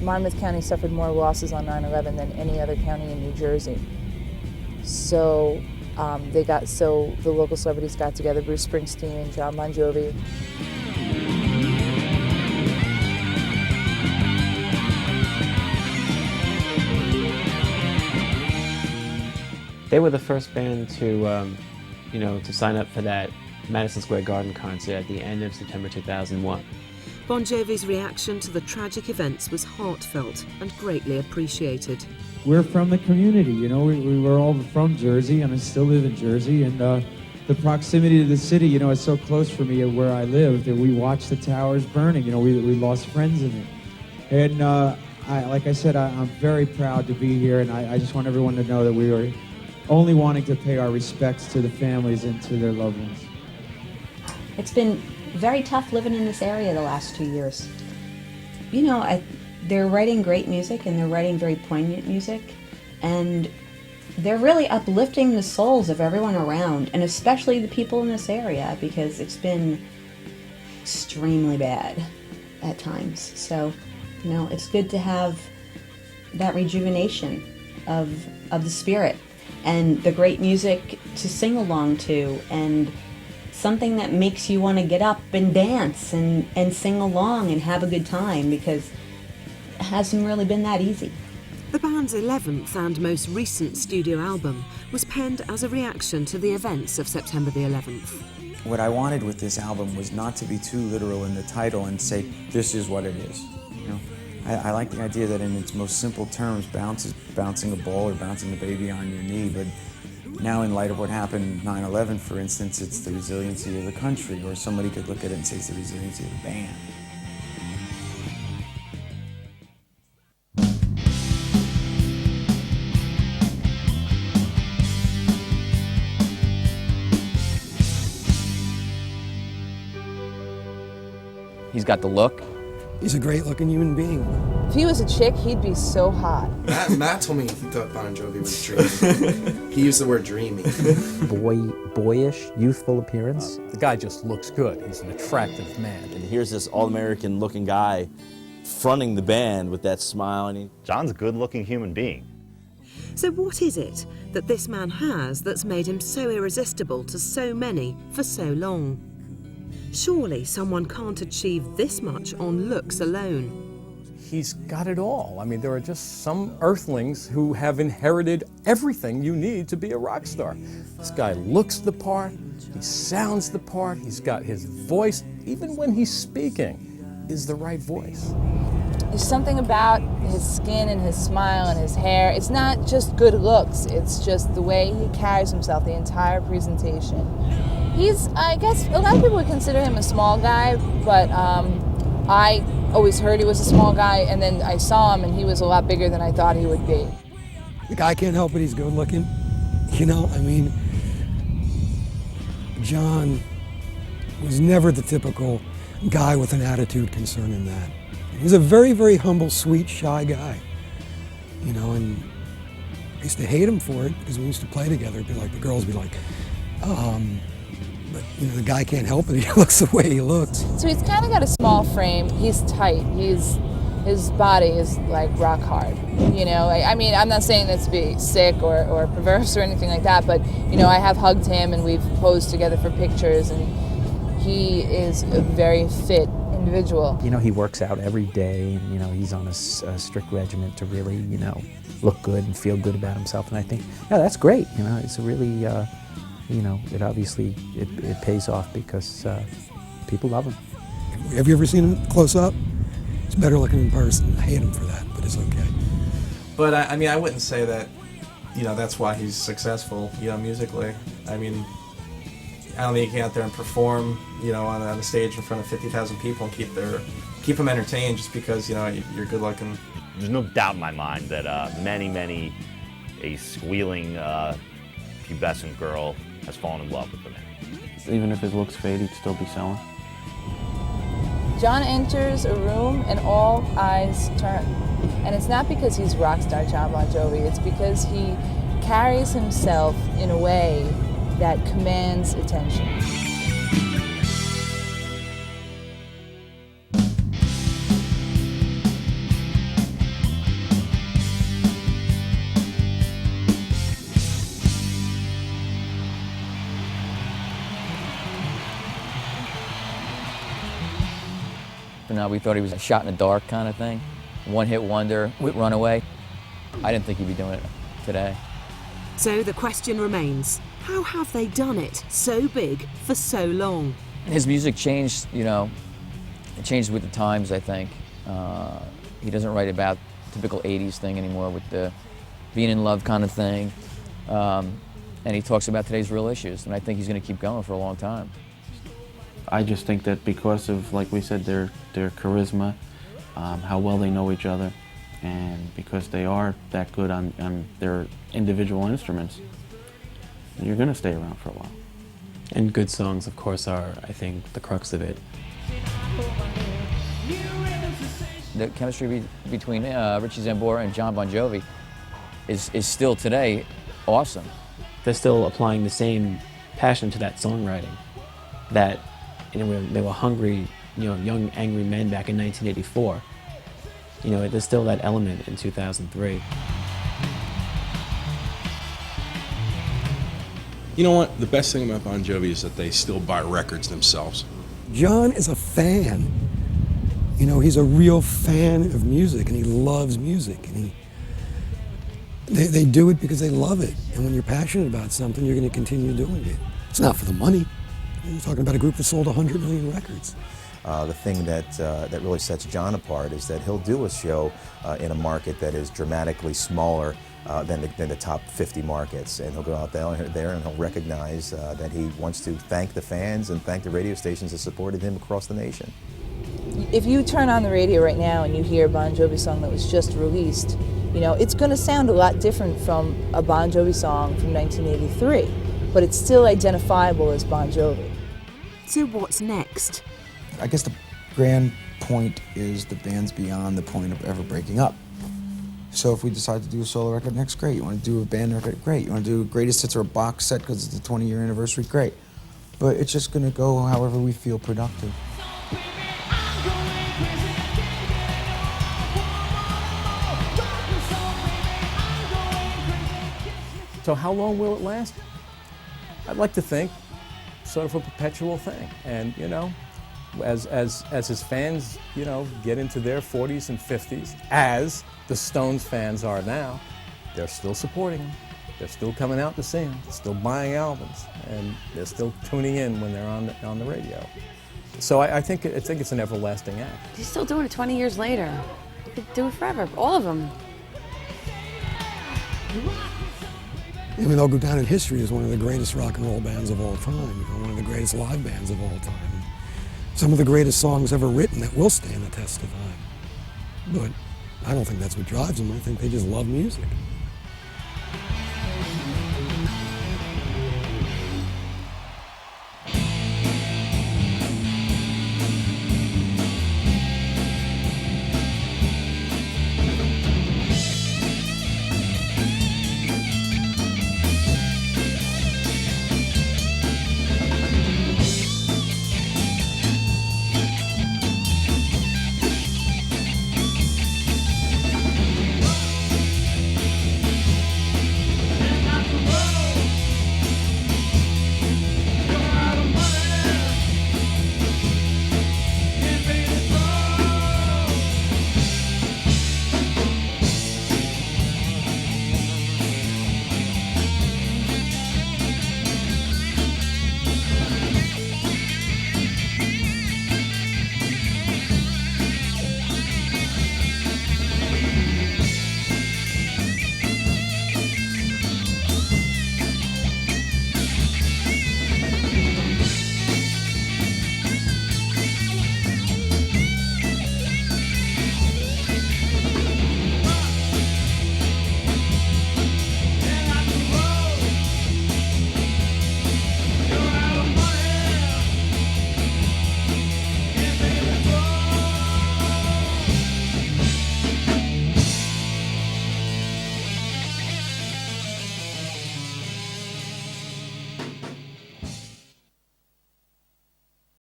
Monmouth County suffered more losses on 9/11 than any other county in New Jersey. So the local celebrities got together, Bruce Springsteen and John Bon Jovi. They were the first band to, to sign up for that Madison Square Garden concert at the end of September 2001. Bon Jovi's reaction to the tragic events was heartfelt and greatly appreciated. We're from the community, we were all from Jersey, and I still live in Jersey, and the proximity to the city, is so close for me where I live that we watched the towers burning, we lost friends in it. And like I said, I'm very proud to be here, and I just want everyone to know that we are only wanting to pay our respects to the families and to their loved ones. It's been very tough living in this area the last 2 years. They're writing great music, and they're writing very poignant music, and they're really uplifting the souls of everyone around, and especially the people in this area, because it's been extremely bad at times. So, it's good to have that rejuvenation of the spirit and the great music to sing along to, and something that makes you want to get up and dance and sing along and have a good time, because it hasn't really been that easy. The band's 11th and most recent studio album was penned as a reaction to the events of September the 11th. What I wanted with this album was not to be too literal in the title and say, this is what it is. I like the idea that in its most simple terms, bounce is bouncing a ball or bouncing a baby on your knee, but now in light of what happened 9/11, for instance, it's the resiliency of the country, or somebody could look at it and say it's the resiliency of the band. He's got the look. He's a great-looking human being. If he was a chick, he'd be so hot. Matt told me he thought Bon Jovi was dreamy. He used the word dreamy. Boyish, youthful appearance. The guy just looks good. He's an attractive man. And here's this all-American looking guy fronting the band with that smile. And John's a good-looking human being. So what is it that this man has that's made him so irresistible to so many for so long? Surely someone can't achieve this much on looks alone. He's got it all. I mean, there are just some earthlings who have inherited everything you need to be a rock star. This guy looks the part, he sounds the part, he's got his voice, even when he's speaking, is the right voice. There's something about his skin and his smile and his hair. It's not just good looks, it's just the way he carries himself, the entire presentation. He's, I guess, a lot of people would consider him a small guy, but I always heard he was a small guy, and then I saw him and he was a lot bigger than I thought he would be. The guy can't help it, he's good looking. You know, I mean, John was never the typical guy with an attitude concerning that. He's a very, very humble, sweet, shy guy. You know, and I used to hate him for it because we used to play together. It'd be like, the girls would be like, but you know, the guy can't help it. He looks the way he looks. So he's kind of got a small frame. He's tight. His body is like rock hard. You know, I mean, I'm not saying this to be sick or perverse or anything like that, but you know, I have hugged him and we've posed together for pictures, and he is a very fit individual. You know, he works out every day, and you know, he's on a strict regimen to really, you know, look good and feel good about himself. And I think, yeah, that's great. You know, it's a really, you know, it obviously it pays off because people love him. Have you ever seen him close up? He's better looking in person. I hate him for that, but it's okay. But I mean, I wouldn't say that, you know, that's why he's successful, you know, musically. I mean, I don't think he can get out there and perform, you know, on a stage in front of 50,000 people and keep them entertained just because, you know, you're good looking. There's no doubt in my mind that many a squealing pubescent girl has fallen in love with the man. Even if his looks fade, he'd still be selling. John enters a room and all eyes turn. And it's not because he's rock star John Bon Jovi, it's because he carries himself in a way that commands attention. Now we thought he was a shot in the dark kind of thing, one-hit wonder, runaway. I didn't think he'd be doing it today. So the question remains, how have they done it so big for so long? His music changed, you know, it changed with the times, I think. He doesn't write about typical 80s thing anymore with the being in love kind of thing. And he talks about today's real issues, and I think he's going to keep going for a long time. I just think that because of, like we said, their charisma, how well they know each other, and because they are that good on their individual instruments, you're going to stay around for a while. And good songs, of course, are, I think, the crux of it. The chemistry between Richie Sambora and John Bon Jovi is still today awesome. They're still applying the same passion to that songwriting that, you know, they were hungry, you know, young, angry men back in 1984. You know, there's still that element in 2003. You know what? The best thing about Bon Jovi is that they still buy records themselves. John is a fan. You know, he's a real fan of music, and he loves music, and they do it because they love it. And when you're passionate about something, you're going to continue doing it. It's not for the money. You're talking about a group that sold 100 million records. The thing that really sets John apart is that he'll do a show in a market that is dramatically smaller than the top 50 markets, and he'll go out there and he'll recognize that he wants to thank the fans and thank the radio stations that supported him across the nation. If you turn on the radio right now and you hear a Bon Jovi song that was just released, you know, it's going to sound a lot different from a Bon Jovi song from 1983, but it's still identifiable as Bon Jovi. So what's next? I guess the grand point is the band's beyond the point of ever breaking up. So if we decide to do a solo record next, great. You want to do a band record, great. You want to do greatest hits or a box set because it's the 20-year anniversary, great. But it's just going to go however we feel productive. So how long will it last? I'd like to think sort of a perpetual thing. And, you know, as his fans, you know, get into their 40s and 50s, as the Stones fans are now, they're still supporting him. They're still coming out to see him, still buying albums, and they're still tuning in when they're on the radio. So I think it's an everlasting act. He's still doing it 20 years later. We could do it forever, all of them. I mean, they'll go down in history as one of the greatest rock and roll bands of all time, you know, one of the greatest live bands of all time. Some of the greatest songs ever written that will stand the test of time. But I don't think that's what drives them. I think they just love music.